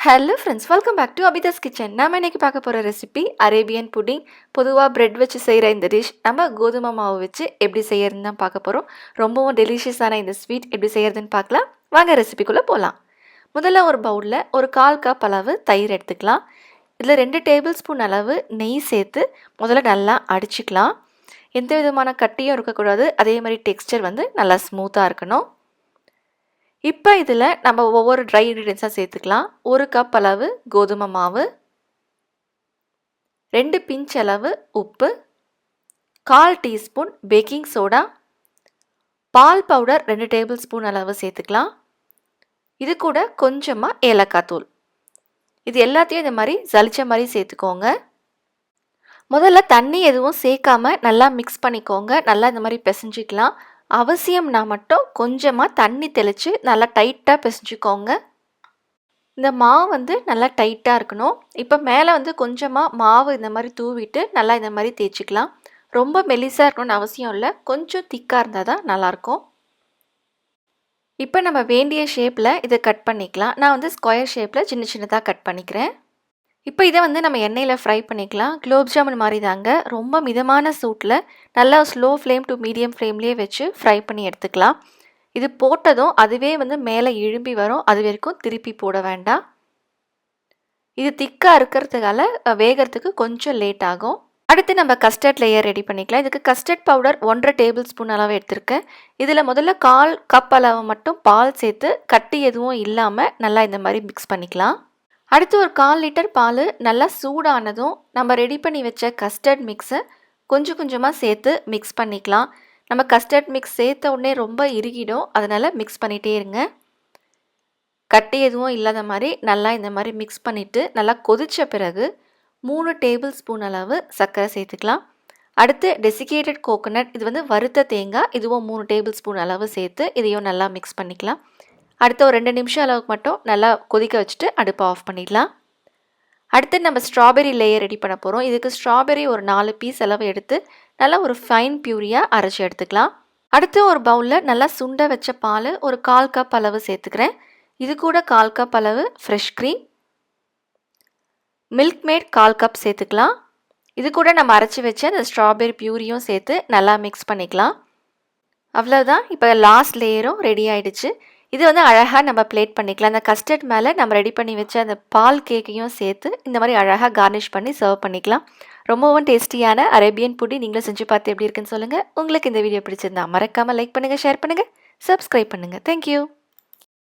Hello friends, welcome back to Abitha's kitchen. நம்ம இன்றைக்கி பார்க்க போகிற ரெசிபி அரேபியன் புட்டிங். பொதுவாக பிரெட் வச்சு செய்கிற இந்த டிஷ் நம்ம கோதுமை மாவு வச்சு எப்படி செய்யறதுன்னு தான் பார்க்க போகிறோம். ரொம்பவும் டெலிஷியஸான இந்த ஸ்வீட் எப்படி செய்யறதுன்னு பார்க்கலாம். வாங்க ரெசிபிக்குள்ளே போகலாம். முதல்ல ஒரு பவுலில் ஒரு 1/4 கப் அளவு தயிர் எடுத்துக்கலாம். இதில் 2 டேபிள் ஸ்பூன் அளவு நெய் சேர்த்து முதல்ல நல்லா அடிச்சுக்கலாம். எந்த விதமான கட்டியும் இருக்கக்கூடாது. அதே மாதிரி டெக்ஸ்டர் நல்லா ஸ்மூத்தாக இருக்கணும். இப்போ இதில் நம்ம ஒவ்வொரு ட்ரை இன்க்ரீடியன்ஸாக சேர்த்துக்கலாம். 1 கப் அளவு கோதுமை மாவு, 2 பிஞ்ச் அளவு உப்பு, 1/4 டீஸ்பூன் பேக்கிங் சோடா, பால் பவுடர் 2 டேபிள் ஸ்பூன் அளவு சேர்த்துக்கலாம். இது கூட கொஞ்சமாக ஏலக்காய் தூள். இது எல்லாத்தையும் இந்த மாதிரி ஜலிச்ச மாதிரி சேர்த்துக்கோங்க. முதல்ல தண்ணி எதுவும் சேர்க்காம நல்லா மிக்ஸ் பண்ணிக்கோங்க. நல்லா இந்த மாதிரி பிசைஞ்சிக்கலாம். அவசியம்னா மட்டும் கொஞ்சமாக தண்ணி தெளித்து நல்லா டைட்டாக பிசைஞ்சிக்கோங்க. இந்த மாவு நல்லா டைட்டாக இருக்கணும். இப்போ மேலே கொஞ்சமாக மாவு இந்த மாதிரி தூவிட்டு நல்லா இந்த மாதிரி தேய்ச்சிக்கலாம். ரொம்ப மெலிசாக இருக்கணும்னு அவசியம் இல்லை. கொஞ்சம் திக்காக இருந்தால் தான் நல்லாயிருக்கும். இப்போ நம்ம வேண்டிய ஷேப்பில் இதை கட் பண்ணிக்கலாம். நான் ஸ்கொயர் ஷேப்பில் சின்ன சின்னதாக கட் பண்ணிக்கிறேன். இப்போ இதை நம்ம எண்ணெயில் ஃப்ரை பண்ணிக்கலாம். குலோப் ஜாமுன் மாதிரி தாங்க. ரொம்ப மிதமான சூட்டில் நல்லா ஸ்லோ ஃப்ளேம் டு மீடியம் ஃப்ளேம்லேயே வச்சு ஃப்ரை பண்ணி எடுத்துக்கலாம். இது போட்டதும் அதுவே மேலே எழும்பி வரும். அது வரைக்கும் திருப்பி போட வேண்டாம். இது திக்காக இருக்கிறதுக்கால வேகிறதுக்கு கொஞ்சம் லேட் ஆகும். அடுத்து நம்ம கஸ்டர்ட் லேயர் ரெடி பண்ணிக்கலாம். இதுக்கு கஸ்டர்ட் பவுடர் 1.5 டேபிள் ஸ்பூன் அளவு எடுத்திருக்கேன். இதில் முதல்ல 1/4 கப் அளவு மட்டும் பால் சேர்த்து கட்டி எதுவும் இல்லாமல் நல்லா இந்த மாதிரி மிக்ஸ் பண்ணிக்கலாம். அடுத்து ஒரு 1/4 லிட்டர் பால் நல்லா சூடானதும் நம்ம ரெடி பண்ணி வச்ச கஸ்டர்ட் மிக்ஸை கொஞ்சம் கொஞ்சமாக சேர்த்து மிக்ஸ் பண்ணிக்கலாம். நம்ம கஸ்டர்ட் மிக்ஸ் சேர்த்த உடனே ரொம்ப இறுகிடும். அதனால் மிக்ஸ் பண்ணிகிட்டே இருங்க. கட்டி எதுவும் இல்லாத மாதிரி நல்லா இந்த மாதிரி மிக்ஸ் பண்ணிவிட்டு நல்லா கொதித்த பிறகு 3 டேபிள் ஸ்பூன் அளவு சர்க்கரை சேர்த்துக்கலாம். அடுத்து டெசிகேட்டட் கோகோனட், இது வறுத்த தேங்காய், இதுவும் 3 டேபிள் ஸ்பூன் அளவு சேர்த்து இதையும் நல்லா மிக்ஸ் பண்ணிக்கலாம். அடுத்த ஒரு 2 நிமிஷம் அளவுக்கு மட்டும் நல்லா கொதிக்க வச்சுட்டு அடுப்பை ஆஃப் பண்ணிடலாம். அடுத்து நம்ம ஸ்ட்ராபெரி லேயர் ரெடி பண்ண போகிறோம். இதுக்கு ஸ்ட்ராபெரி ஒரு 4 பீஸ் அளவு எடுத்து நல்லா ஒரு ஃபைன் பியூரியாக அரைச்சி எடுத்துக்கலாம். அடுத்து ஒரு பவுலில் நல்லா சுண்ட வச்ச பால் ஒரு 1/4 கப் அளவு சேர்த்துக்கிறேன். இது கூட 1/4 கப் அளவு fresh cream, milk mat 1/4 cup சேர்த்துக்கலாம். இது கூட நம்ம அரைச்சி வச்ச அந்த ஸ்ட்ராபெரி பியூரியும் சேர்த்து நல்லா மிக்ஸ் பண்ணிக்கலாம். அவ்வளோதான். இப்போ லாஸ்ட் லேயரும் ரெடி ஆகிடுச்சு. இது அழகாக நம்ம பிளேட் பண்ணிக்கலாம். அந்த கஸ்டர்ட் மேலே நம்ம ரெடி பண்ணி வச்ச அந்த பால் கேக்கையும் சேர்த்து இந்த மாதிரி அழகாக கார்னிஷ் பண்ணி சர்வ் பண்ணிக்கலாம். ரொம்பவும் டேஸ்டியான அரேபியன் புட்டி நீங்களும் செஞ்சு பார்த்து எப்படி இருக்குன்னு சொல்லுங்கள். உங்களுக்கு இந்த வீடியோ பிடிச்சிருந்தா மறக்காமல் லைக் பண்ணுங்கள், ஷேர் பண்ணுங்கள், சப்ஸ்கிரைப் பண்ணுங்கள். தேங்க்யூ.